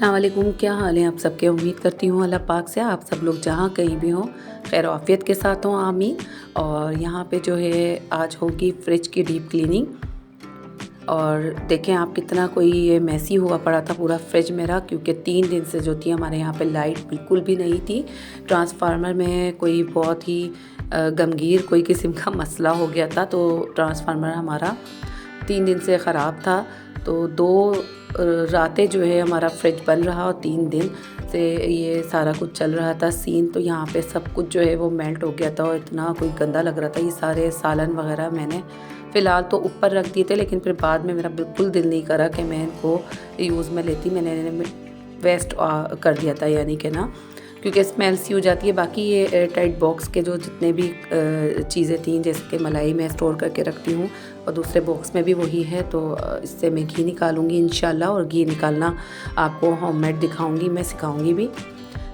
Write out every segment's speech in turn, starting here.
अस्सलाम वालेकुम, क्या हाल है आप सबके। उम्मीद करती हूँ अल्लाह पाक से आप सब लोग जहाँ कहीं भी हों खैर आफियत के साथ हों, आमीन। और यहाँ पे जो है आज होगी फ्रिज की डीप क्लीनिंग। और देखें आप कितना कोई ये मैसी हुआ पड़ा था पूरा फ्रिज मेरा, क्योंकि 3 दिन से जो थी हमारे यहाँ पे लाइट बिल्कुल भी नहीं थी। ट्रांसफार्मर में कोई बहुत ही गमगीर कोई किस्म का मसला हो गया था, तो ट्रांसफार्मर हमारा 3 दिन से ख़राब था। तो 2 रातें जो है हमारा फ्रिज बंद रहा और 3 दिन से ये सारा कुछ चल रहा था सीन। तो यहाँ पे सब कुछ जो है वो मेल्ट हो गया था और इतना कोई गंदा लग रहा था। ये सारे सालन वगैरह मैंने फ़िलहाल तो ऊपर रख दिए थे, लेकिन फिर बाद में मेरा बिल्कुल दिल नहीं करा कि मैं इनको यूज़ में लेती। मैंने वेस्ट कर दिया था, यानी कि ना, क्योंकि स्मेल सी हो जाती है। बाकी ये एयर टाइट बॉक्स के जो जितने भी चीज़ें थी, जैसे कि मलाई मैं स्टोर करके रखती हूँ और दूसरे बॉक्स में भी वही है, तो इससे मैं घी निकालूंगी इंशाल्लाह। और घी निकालना आपको होममेड दिखाऊंगी, मैं सिखाऊंगी भी।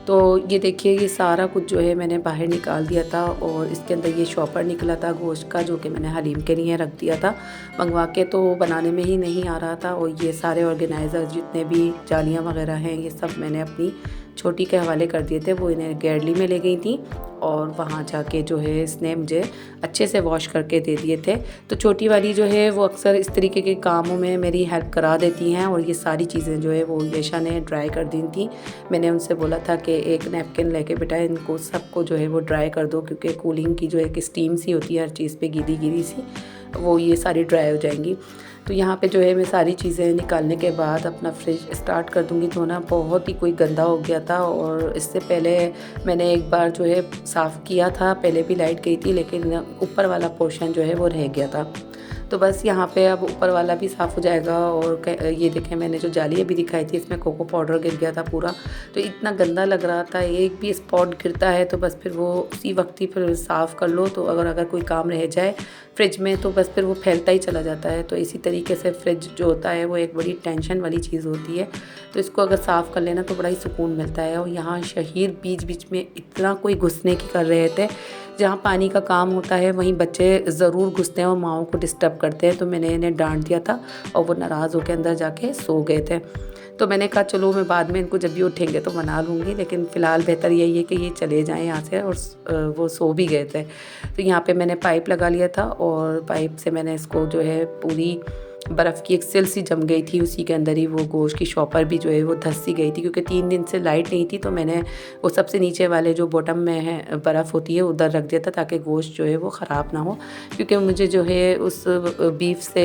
तो ये देखिए ये सारा कुछ जो है मैंने बाहर निकाल दिया था। और इसके अंदर ये शॉपर निकला था गोश्त का, जो कि मैंने हलीम के लिए रख दिया था मंगवा के, तो बनाने में ही नहीं आ रहा था। और ये सारे ऑर्गेनाइज़र जितने भी जालियाँ वगैरह हैं, ये सब मैंने अपनी छोटी के हवाले कर दिए थे। वो इन्हें गैरली में ले गई थी और वहाँ जाके जो है इसने मुझे अच्छे से वॉश करके दे दिए थे। तो छोटी वाली जो है वो अक्सर इस तरीके के कामों में मेरी हेल्प करा देती हैं। और ये सारी चीज़ें जो है वो यशा ने ड्राई कर दी थी। मैंने उनसे बोला था कि एक नैपकिन लेके बेटा इनको सबको जो है वो ड्राई कर दो, क्योंकि कूलिंग की जो एक स्टीम सी होती है हर चीज़ पे गीली गीली सी, वो ये सारी ड्राई हो जाएंगी। तो यहाँ पे जो है मैं सारी चीज़ें निकालने के बाद अपना फ्रिज स्टार्ट कर दूँगी। धोना बहुत ही कोई गंदा हो गया था। और इससे पहले मैंने एक बार जो है साफ़ किया था, पहले भी लाइट गई थी, लेकिन ऊपर वाला पोर्शन जो है वो रह गया था। तो बस यहाँ पे अब ऊपर वाला भी साफ़ हो जाएगा। और ये देखें मैंने जो जाली अभी दिखाई थी इसमें कोको पाउडर गिर गया था पूरा, तो इतना गंदा लग रहा था। एक भी स्पॉट गिरता है तो बस फिर वो उसी वक्त ही फिर साफ़ कर लो। तो अगर कोई काम रह जाए फ्रिज में तो बस फिर वो फैलता ही चला जाता है। तो इसी तरीके से फ्रिज जो होता है वो एक बड़ी टेंशन वाली चीज़ होती है। तो इसको अगर साफ़ कर लेना तो बड़ा ही सुकून मिलता है। और यहाँ शहीर बीच बीच में इतना कोई घुसने की कर रहे थे। जहाँ पानी का काम होता है वहीं बच्चे ज़रूर घुसते हैं और माओं को डिस्टर्ब करते हैं। तो मैंने इन्हें डांट दिया था और वो नाराज़ होकर अंदर जाके सो गए थे। तो मैंने कहा चलो मैं बाद में इनको जब भी उठेंगे तो मना लूँगी, लेकिन फ़िलहाल बेहतर यही है कि ये चले जाएं यहाँ से। और वो सो भी गए थे। तो यहाँ पे मैंने पाइप लगा लिया था और पाइप से मैंने इसको जो है पूरी बर्फ़ की एक सिल सी जम गई थी, उसी के अंदर ही वो गोश्त की शॉपर भी जो है वो धंस सी गई थी, क्योंकि 3 दिन से लाइट नहीं थी। तो मैंने वो सबसे नीचे वाले जो बॉटम में है बर्फ़ होती है उधर रख दिया था, ताकि गोश्त जो है वो ख़राब ना हो। क्योंकि मुझे जो है उस बीफ से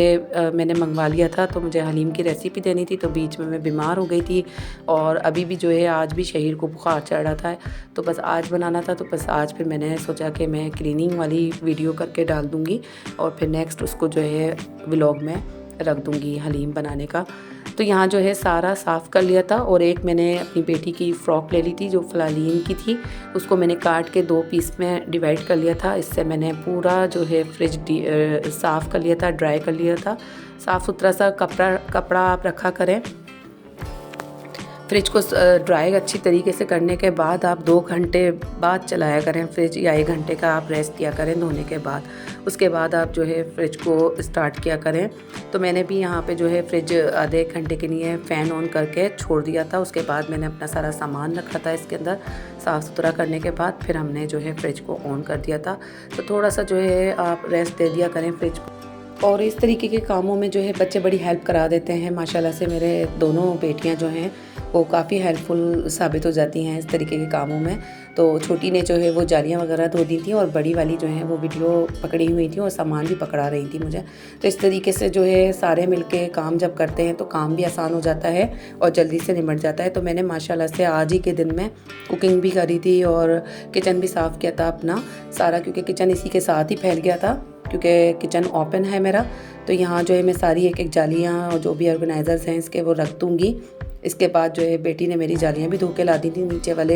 मैंने मंगवा लिया था, तो मुझे हलीम की रेसिपी देनी थी। तो बीच में मैं बीमार हो गई थी और अभी भी जो है आज भी शहीर को बुखार चढ़ रहा था। तो बस आज बनाना था, तो बस आज फिर मैंने सोचा कि मैं क्लीनिंग वाली वीडियो करके डाल दूँगी और फिर नेक्स्ट उसको जो है व्लॉग में रख दूँगी हलीम बनाने का। तो यहाँ जो है सारा साफ़ कर लिया था। और एक मैंने अपनी बेटी की फ़्रॉक ले ली थी जो फ़लालीन की थी, उसको मैंने काट के 2 पीस में डिवाइड कर लिया था। इससे मैंने पूरा जो है फ्रिज साफ़ कर लिया था, ड्राई कर लिया था। साफ़ सुथरा सा कपड़ा आप रखा करें। फ्रिज को ड्राई अच्छी तरीके से करने के बाद आप 2 घंटे बाद चलाया करें फ्रिज, या 1 घंटे का आप रेस्ट किया करें धोने के बाद। उसके बाद आप जो है फ्रिज को स्टार्ट किया करें। तो मैंने भी यहाँ पे जो है फ्रिज आधे 1 घंटे के लिए फ़ैन ऑन करके छोड़ दिया था। उसके बाद मैंने अपना सारा सामान रखा था इसके अंदर, साफ़ सुथरा करने के बाद फिर हमने जो है फ्रिज को ऑन कर दिया था। तो थोड़ा सा जो है आप रेस्ट दे दिया करें फ्रिज को। और इस तरीके के कामों में जो है बच्चे बड़ी हेल्प करा देते हैं। माशाल्लाह से मेरे दोनों बेटियां जो हैं वो काफ़ी हेल्पफुल साबित हो जाती हैं इस तरीके के कामों में। तो छोटी ने जो है वो जालियां वगैरह धो दी थी और बड़ी वाली जो है वो वीडियो पकड़ी हुई थी और सामान भी पकड़ा रही थी मुझे। तो इस तरीके से जो है सारे मिलके काम जब करते हैं तो काम भी आसान हो जाता है और जल्दी से निमट जाता है। तो मैंने माशाल्लाह से आज ही के दिन में कुकिंग भी करी थी और किचन भी साफ़ किया था अपना सारा, क्योंकि किचन इसी के साथ ही फैल गया था, क्योंकि किचन ओपन है मेरा। तो यहाँ जो है मैं सारी एक एक जालियाँ और जो भी ऑर्गेनाइज़र्स हैं इसके वो रख दूँगी। इसके बाद जो है बेटी ने मेरी जालियाँ भी धो के ला दी थी नीचे वाले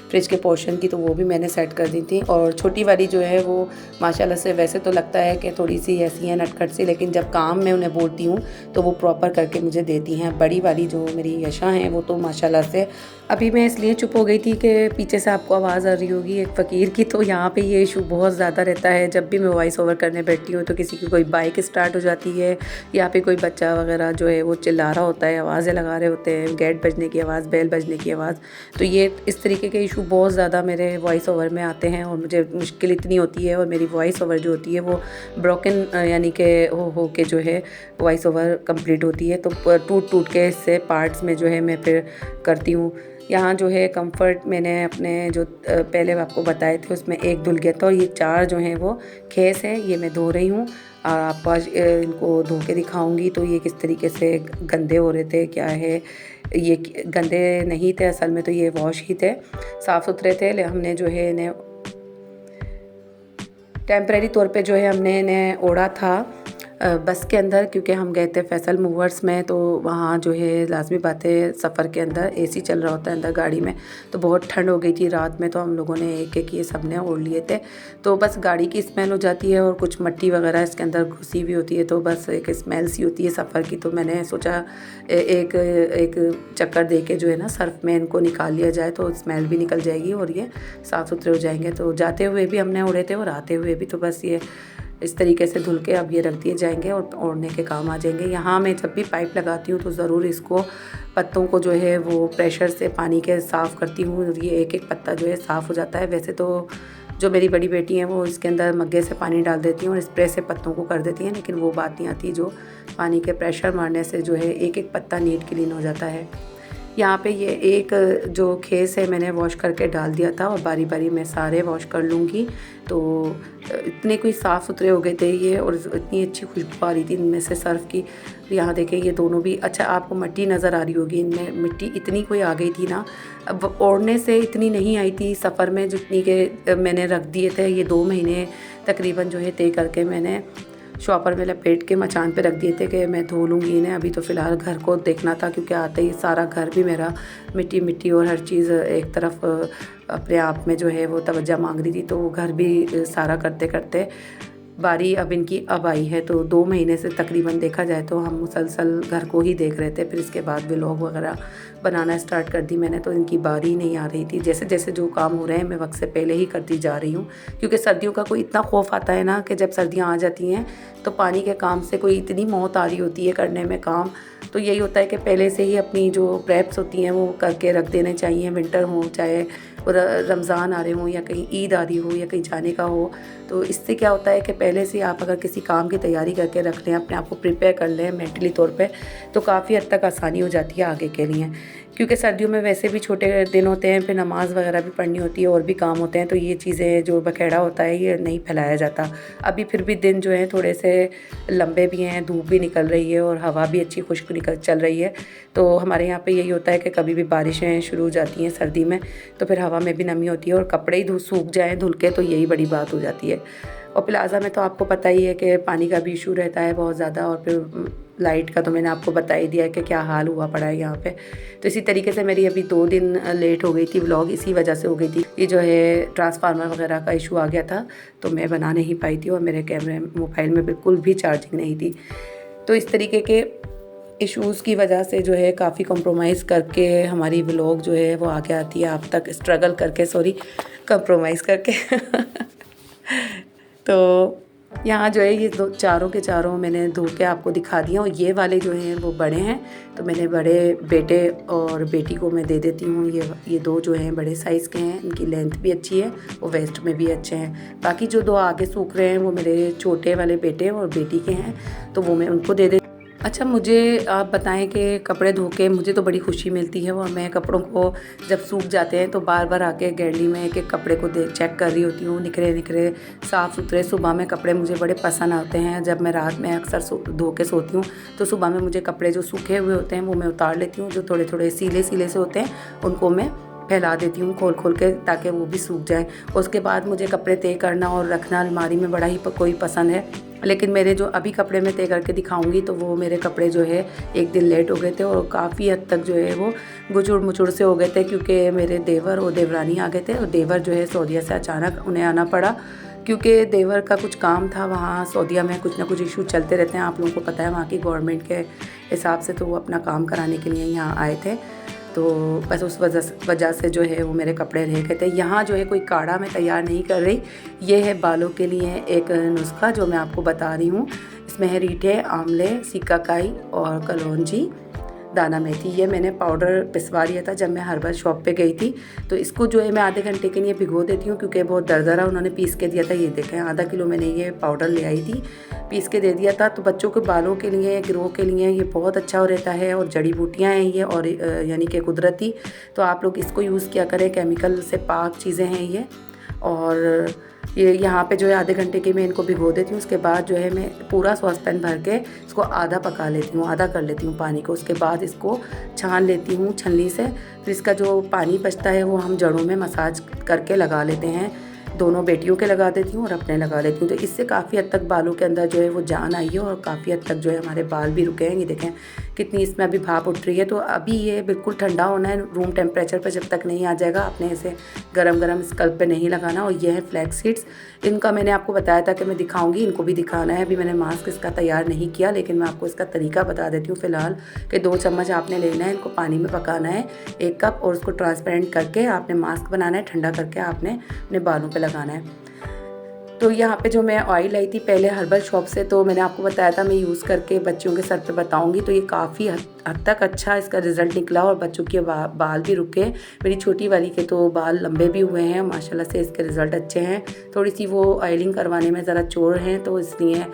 फ्रिज के पोर्शन की, तो वो भी मैंने सेट कर दी थी। और छोटी वाली जो है वो माशाल्लाह से वैसे तो लगता है कि थोड़ी सी ऐसी है नटखट सी, लेकिन जब काम मैं उन्हें बोलती हूँ तो वो प्रॉपर करके मुझे देती हैं। बड़ी वाली जो मेरी यशा हैं वो तो माशाल्लाह से, अभी मैं इसलिए चुप हो गई थी कि पीछे से आपको आवाज़ आ रही होगी एक फ़कीर की। तो यहाँ पे ये इशू बहुत ज़्यादा रहता है, जब भी मैं वॉइस ओवर करने बैठती हूँ तो किसी की कोई बाइक स्टार्ट हो जाती है या फिर कोई बच्चा वगैरह जो है वो चिल्ला रहा होता है, आवाज़ें लगा रहे होते हैं, गेट बजने की आवाज़, बेल बजने की आवाज़। तो ये इस तरीके के इशू बहुत ज़्यादा मेरे वॉइस ओवर में आते हैं और मुझे मुश्किल इतनी होती है और मेरी वॉइस ओवर जो होती है वो ब्रोकन यानी कि हो के जो है वॉइस ओवर कंप्लीट होती है। तो टूट टूट के इससे पार्ट्स में जो है मैं फिर करती हूँ। यहाँ जो है कंफर्ट मैंने अपने जो पहले आपको बताए थे उसमें एक धुल गया था और ये 4 जो हैं वो खेस है, ये मैं धो रही हूँ और आपको आज इनको धो के दिखाऊंगी। तो ये किस तरीके से गंदे हो रहे थे, क्या है, ये गंदे नहीं थे असल में, तो ये वॉश ही थे, साफ़ सुथरे थे। हमने जो है इन्हें टेम्परेरी तौर पे जो है हमने इन्हें ओढ़ा था बस के अंदर, क्योंकि हम गए थे फैसल मूवर्स में। तो वहाँ जो है लाजमी बात है सफ़र के अंदर एसी चल रहा होता है अंदर गाड़ी में, तो बहुत ठंड हो गई थी रात में। तो हम लोगों ने एक एक ये सब ने ओढ़ लिए थे। तो बस गाड़ी की स्मेल हो जाती है और कुछ मिट्टी वगैरह इसके अंदर घुसी हुई होती है, तो बस एक स्मेल सी होती है सफ़र की। तो मैंने सोचा एक चक्कर दे के जो है ना सर्फ में इनको निकाल लिया जाए तो स्मेल भी निकल जाएगी और ये साफ़ सुथरे हो जाएंगे। तो जाते हुए भी हमने ओढ़े थे और आते हुए भी, तो बस ये इस तरीके से धुल के अब ये रख दिए जाएंगे और ओढ़ने के काम आ जाएंगे। यहाँ मैं जब भी पाइप लगाती हूँ तो ज़रूर इसको पत्तों को जो है वो प्रेशर से पानी के साफ़ करती हूँ। ये एक एक पत्ता जो है साफ़ हो जाता है। वैसे तो जो मेरी बड़ी बेटी हैं वो इसके अंदर मग्गे से पानी डाल देती हैं और स्प्रे से पत्तों को कर देती हैं, लेकिन वो बात नहीं आती जो पानी के प्रेशर मारने से जो है एक एक पत्ता नीट क्लीन हो जाता है। यहाँ पे ये एक जो खेस है मैंने वॉश करके डाल दिया था और बारी बारी मैं सारे वॉश कर लूँगी। तो इतने कोई साफ़ सुथरे हो गए थे ये और इतनी अच्छी खुशबू आ रही थी इनमें से सर्फ की। यहाँ देखें ये दोनों भी, अच्छा आपको मिट्टी नज़र आ रही होगी, इनमें मिट्टी इतनी कोई आ गई थी ना, अब ओढ़ने से इतनी नहीं आई थी सफ़र में जितनी के मैंने रख दिए थे। ये 2 महीने तकरीबन जो है तय करके मैंने शॉपर में लपेट के मचान पे रख दिए थे कि मैं धो लूँगी इन्हें। अभी तो फ़िलहाल घर को देखना था क्योंकि आते ही सारा घर भी मेरा मिट्टी मिट्टी और हर चीज़ एक तरफ अपने आप में जो है वो तवज्जो मांग रही थी। तो वो घर भी सारा करते करते बारी अब इनकी अब आई है। तो 2 महीने से तकरीबन देखा जाए तो हम मुसलसल घर को ही देख रहे थे। फिर इसके बाद व्लॉग वगैरह बनाना स्टार्ट कर दी मैंने, तो इनकी बारी नहीं आ रही थी। जैसे जैसे जो काम हो रहे हैं मैं वक्त से पहले ही करती जा रही हूँ, क्योंकि सर्दियों का कोई इतना खौफ आता है ना कि जब सर्दियाँ आ जाती हैं तो पानी के काम से कोई इतनी मौत आ रही होती है करने में काम। तो यही होता है कि पहले से ही अपनी जो प्रेप्स होती हैं वो करके रख देने चाहिए, विंटर हो चाहे रमज़ान आ रहे हों या कहीं ईद आ रही हो या कहीं जाने का हो। तो इससे क्या होता है कि पहले से आप अगर किसी काम की तैयारी करके रख लें, अपने आप को प्रिपेयर कर लें मेंटली तौर पे, तो काफ़ी हद तक आसानी हो जाती है आगे के लिए। क्योंकि सर्दियों में वैसे भी छोटे दिन होते हैं, फिर नमाज़ वगैरह भी पढ़नी होती है और भी काम होते हैं, तो ये चीज़ें जो बखेड़ा होता है ये नहीं फैलाया जाता। अभी फिर भी दिन जो है थोड़े से लंबे भी हैं, धूप भी निकल रही है और हवा भी अच्छी खुश्क निकल चल रही है। तो हमारे यहाँ पे यही होता है कि कभी भी बारिशें शुरू हो जाती हैं सर्दी में, तो फिर हवा में भी नमी होती है और कपड़े ही सूख जाएँ धुल के, तो यही बड़ी बात हो जाती है। और प्लाज़ा में तो आपको पता ही है कि पानी का भी इशू रहता है बहुत ज़्यादा, और फिर लाइट का तो मैंने आपको बता ही दिया है कि क्या हाल हुआ पड़ा है यहाँ पे। तो इसी तरीके से मेरी अभी 2 दिन लेट हो गई थी व्लॉग, इसी वजह से हो गई थी। ये जो है ट्रांसफार्मर वगैरह का इशू आ गया था तो मैं बना नहीं पाई थी और मेरे कैमरे मोबाइल में बिल्कुल भी चार्जिंग नहीं थी। तो इस तरीके के इश्यूज़ की वजह से जो है काफ़ी कॉम्प्रोमाइज़ करके हमारी व्लॉग जो है वो आगे आती है आप तक, स्ट्रगल करके, सॉरी कॉम्प्रोमाइज़ करके तो यहाँ जो है ये चारों के चारों मैंने धो के आपको दिखा दिया। और ये वाले जो हैं वो बड़े हैं, तो मैंने बड़े बेटे और बेटी को मैं दे देती हूँ। ये 2 जो हैं बड़े साइज़ के हैं, इनकी लेंथ भी अच्छी है और वेस्ट में भी अच्छे हैं। बाकी जो 2 आगे सूख रहे हैं वो मेरे छोटे वाले बेटे और बेटी के हैं, तो वो मैं उनको दे देती। अच्छा, मुझे आप बताएं कि कपड़े धो के मुझे तो बड़ी खुशी मिलती है और मैं कपड़ों को जब सूख जाते हैं तो बार बार आके गैलरी में एक एक कपड़े को चेक कर रही होती हूँ, निखरे निखरे साफ़ सुथरे। सुबह में कपड़े मुझे बड़े पसंद आते हैं। जब मैं रात में अक्सर धो के सोती हूँ तो सुबह में मुझे कपड़े जो सूखे हुए होते हैं वो मैं उतार लेती हूँ, जो थोड़े थोड़े सीले सीले से होते हैं उनको मैं फैला देती हूँ खोल खोल के, ताकि वो भी सूख जाए। उसके बाद मुझे कपड़े तय करना और रखना अलमारी में बड़ा ही कोई पसंद है। लेकिन मेरे जो अभी कपड़े मैं तय करके दिखाऊंगी तो वो मेरे कपड़े जो है एक दिन लेट हो गए थे और काफ़ी हद तक जो है वो गुचुड़ मुचुड़ से हो गए थे, क्योंकि मेरे देवर और देवरानी आ गए थे। और देवर जो है सऊदीया से अचानक उन्हें आना पड़ा, क्योंकि देवर का कुछ काम था वहाँ सऊदीया में। कुछ ना कुछ इशू चलते रहते हैं, आप लोगों को पता है वहाँ की गवर्नमेंट के हिसाब से। तो वो अपना काम कराने के लिए यहाँ आए थे, तो बस उस वजह से जो है वो मेरे कपड़े रह गए थे। यहाँ जो है कोई काढ़ा मैं तैयार नहीं कर रही, ये है बालों के लिए एक नुस्खा जो मैं आपको बता रही हूँ। इसमें है रीठे, आंवले, सिकाकाई और कलौंजी, दाना मेथी, ये मैंने पाउडर पिसवा लिया था जब मैं हर्बल शॉप पे गई थी। तो इसको जो है मैं आधे घंटे के लिए भिगो देती हूँ, क्योंकि बहुत दरदरा उन्होंने पीस के दिया था। ये देखें, आधा किलो मैंने ये पाउडर ले आई थी, पीस के दे दिया था। तो बच्चों के बालों के लिए, ग्रो के लिए ये बहुत अच्छा हो रहता है। और जड़ी बूटियाँ हैं ये, और यानी कि कुदरती। तो आप लोग इसको यूज़ किया करें, केमिकल से पाक चीज़ें हैं ये। और ये यहाँ पे जो है आधे घंटे के मैं इनको भिगो देती हूँ। उसके बाद जो है मैं पूरा सॉसपैन भर के इसको आधा पका लेती हूँ, आधा कर लेती हूँ पानी को। उसके बाद इसको छान लेती हूँ छलनी से। फिर इसका जो पानी बचता है वो हम जड़ों में मसाज करके लगा लेते हैं। दोनों बेटियों के लगा देती हूँ और अपने लगा लेती हूँ। तो इससे काफ़ी हद तक बालों के अंदर जो है वो जान आई है, और काफ़ी हद तक जो है हमारे बाल भी रुके हैं। ये देखें कितनी इसमें अभी भाप उठ रही है। तो अभी ये बिल्कुल ठंडा होना है, रूम टेम्परेचर पर जब तक नहीं आ जाएगा आपने इसे गरम गरम स्कल्प पे नहीं लगाना। और ये है फ्लैक्स सीड्स, इनका मैंने आपको बताया था कि मैं दिखाऊंगी, इनको भी दिखाना है। अभी मैंने मास्क इसका तैयार नहीं किया, लेकिन मैं आपको इसका तरीका बता देती हूँ फ़िलहाल कि 2 चम्मच आपने लेना है, इनको पानी में पकाना है 1 कप, और उसको ट्रांसपेरेंट करके आपने मास्क बनाना है, ठंडा करके आपने अपने बालों पे लगाना है। तो यहाँ पे जो मैं ऑयल लाई थी पहले हर्बल शॉप से, तो मैंने आपको बताया था मैं यूज़ करके बच्चियों के सर पे बताऊँगी। तो ये काफ़ी हद तक अच्छा इसका रिज़ल्ट निकला, और बच्चों के बाल भी रुके। मेरी छोटी वाली के तो बाल लंबे भी हुए हैं माशाल्लाह से, इसके रिज़ल्ट अच्छे हैं। थोड़ी सी वो ऑयलिंग करवाने में ज़रा चोर हैं, तो इसलिए,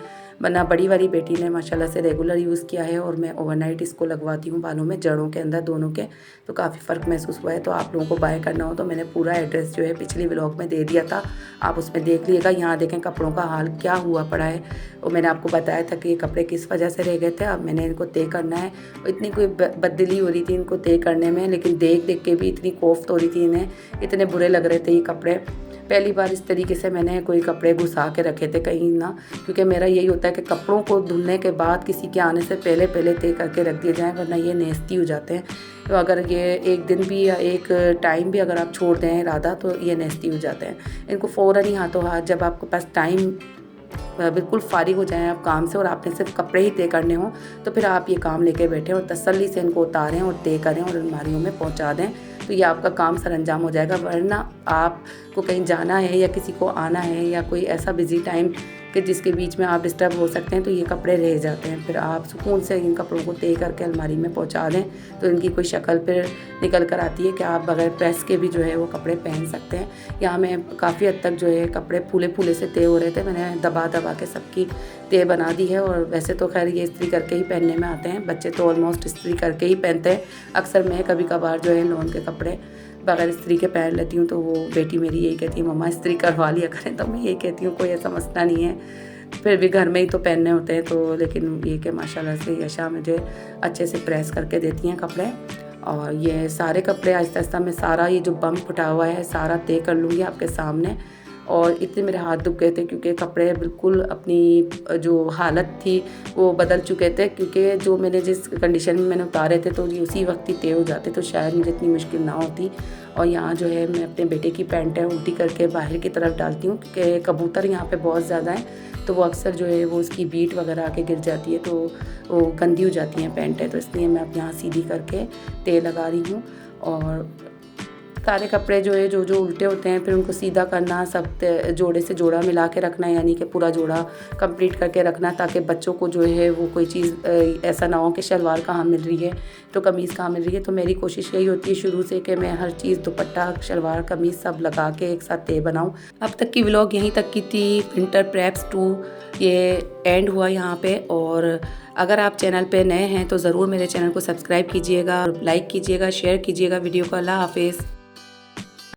वरना बड़ी वाली बेटी ने माशाल्लाह से रेगुलर यूज़ किया है। और मैं ओवरनाइट इसको लगवाती हूँ बालों में, जड़ों के अंदर दोनों के। तो काफ़ी फ़र्क महसूस हुआ है। तो आप लोगों को बाय करना हो तो मैंने पूरा एड्रेस जो है पिछली व्लॉग में दे दिया था, आप उसमें देख लीजिएगा। यहाँ देखें कपड़ों का हाल क्या हुआ पड़ा है, और मैंने आपको बताया था कि ये कपड़े किस वजह से रह गए थे। अब मैंने इनको तय करना है। इतनी कोई बददिली हो रही थी इनको तय करने में, लेकिन देख देख के भी इतनी कोफ्त हो रही थी इन्हें, इतने बुरे लग रहे थे ये कपड़े। पहली बार इस तरीके से मैंने कोई कपड़े घुसा के रखे थे कहीं ना, क्योंकि मेरा यही होता है कि कपड़ों को धुलने के बाद किसी के आने से पहले पहले तय करके रख दिए जाएं, वरना ये नेस्ती हो जाते हैं। तो अगर ये एक दिन भी या एक टाइम भी अगर आप छोड़ दें इरादा, तो ये नेस्ती हो जाते हैं। इनको फ़ौरन ही हाथों हाथ, जब आपके पास टाइम बिल्कुल फारिग हो जाएं आप काम से, और आपने सिर्फ कपड़े ही तय करने हों, तो फिर आप ये काम लेके बैठें और तसल्ली से इनको उतारें और तय करें और अलमारियों में पहुंचा दें। तो ये आपका काम सरअंजाम हो जाएगा। वरना आपको कहीं जाना है या किसी को आना है या कोई ऐसा बिज़ी टाइम कि जिसके बीच में आप डिस्टर्ब हो सकते हैं, तो ये कपड़े रह जाते हैं। फिर आप सुकून से इन कपड़ों को तय करके अलमारी में पहुंचा दें, तो इनकी कोई शक्ल फिर निकल कर आती है कि आप बगैर प्रेस के भी जो है वो कपड़े पहन सकते हैं। यहाँ मैं काफ़ी हद तक जो है कपड़े फूले फूले से तय हो रहे थे, मैंने दबा दबा के सबकी तय बना दी है। और वैसे तो खैर ये इस्त्री करके ही पहनने में आते हैं, बच्चे तो ऑलमोस्ट इस्त्री करके ही पहनते हैं। अक्सर मैं कभी कभार जो है लोन के कपड़े बगैर इस्त्री के पहन लेती हूँ, तो वो बेटी मेरी यही कहती है मम्मा इस्त्री करवा लिया करें। तो मैं यही कहती हूँ कोई ऐसा मसला नहीं है, फिर भी घर में ही तो पहनने होते हैं। तो लेकिन ये कि माशाल्लाह से यशा मुझे अच्छे से प्रेस करके देती हैं कपड़े। और ये सारे कपड़े आहिस्ता आहिस्ता मैं सारा ये जो बम फुटा हुआ है सारा तय कर लूँगी आपके सामने। और इतने मेरे हाथ दुख गए थे, क्योंकि कपड़े बिल्कुल अपनी जो हालत थी वो बदल चुके थे, क्योंकि जो मैंने जिस कंडीशन में मैंने उतारे थे तो ये उसी वक्त ही तय हो जाते, तो शायद मुझे इतनी मुश्किल ना होती। और यहाँ जो है मैं अपने बेटे की पैंटें उल्टी करके बाहर की तरफ डालती हूँ, क्योंकि कबूतर यहाँ पे बहुत ज़्यादा है, तो वो अक्सर जो है वो उसकी बीट वगैरह आके गिर जाती है, तो वो गंदी हो जाती हैं पैंटें। तो इसलिए मैं अब यहाँ सीधी करके तय लगा रही हूँ। और सारे कपड़े जो है जो उल्टे होते हैं फिर उनको सीधा करना, सब जोड़े से जोड़ा मिला के रखना, यानी कि पूरा जोड़ा कंप्लीट करके रखना, ताकि बच्चों को जो है वो कोई चीज़ ऐसा ना हो कि शलवार कहाँ मिल रही है तो कमीज़ कहाँ मिल रही है। तो मेरी कोशिश यही होती है शुरू से कि मैं हर चीज़ दुपट्टा शलवार कमीज़ सब लगा के एक साथ तय बनाऊँ। अब तक की व्लॉग यहीं तक की थी। विंटर प्रेप्स 2 ये एंड हुआ यहाँ पे। और अगर आप चैनल पे नए हैं तो ज़रूर मेरे चैनल को सब्सक्राइब कीजिएगा और लाइक कीजिएगा, शेयर कीजिएगा वीडियो को। अल्लाह हाफिज़।